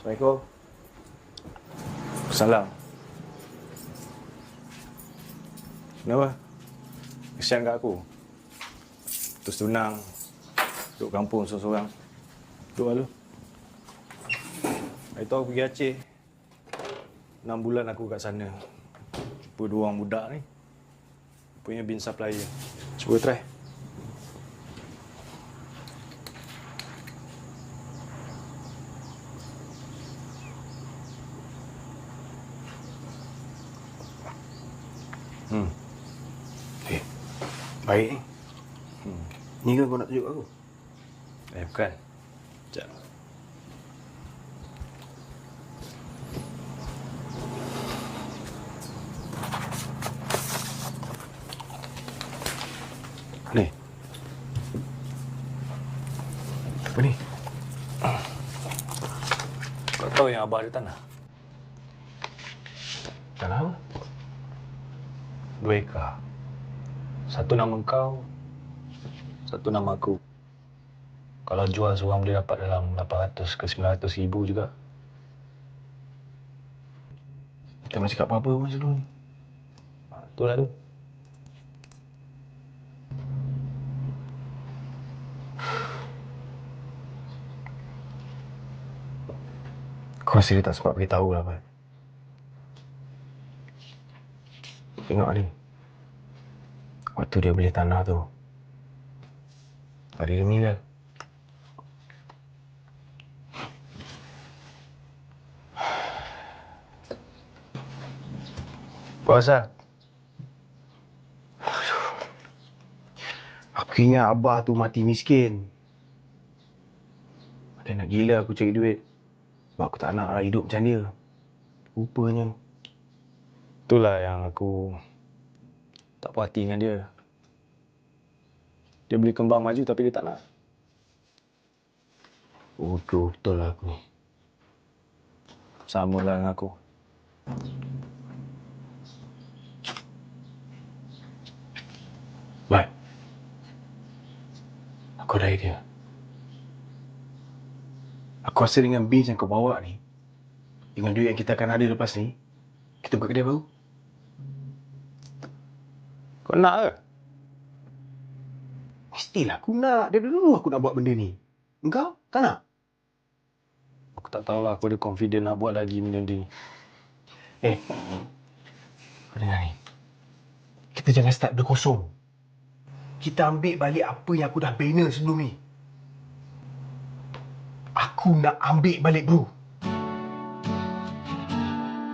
Assalamualaikum. Salam. Kenapa? Kesian kat aku? Terus tunang. Duduk kampung seorang-seorang. Duduk lah lu. Hari tu aku pergi Aceh. 6 bulan aku kat sana. Jumpa 2 orang budak ni. Punya bin supplier. Cuba try. Baik ni. Ni kan kau nak tunjuk aku? Bukan. Sekejap. Ni. Apa ni? Kau tahu yang abah ada tanah? Tanah apa? 2 ekar. Satu nama kau, satu nama aku. Kalau jual seorang boleh dapat dalam 800 ke 900 ribu juga. Kita nak cakap apa-apa masa dulu ni? Itulah tu. Kau rasa dia tak sempat beritahu lah, Pat. Tengok ni. Waktu dia beli tanah tu, tadi dia meninggal. Puasa? Aku ingat abah tu mati miskin. Macam nak gila aku cari duit. Sebab aku tak nak lah hidup macam dia. Rupanya. Itulah yang aku tak puas hati dengan dia. Dia beli kembang maju tapi dia tak nak. Bodoh betul lah aku ni. Sama lah dengan aku. Bat. Aku ada idea. Aku rasa dengan bins yang kau bawa ni, dengan duit yang kita akan ada lepas ni, kita buka kedai baru. Kau nak ke? Mestilah aku nak. Dari dulu aku nak buat benda ni. Engkau? Tak nak? Aku tak tahulah aku ada confident nak buat lagi benda ni. Kau dengar ni. Kita jangan start benda kosong. Kita ambil balik apa yang aku dah bina sebelum ni. Aku nak ambil balik bro.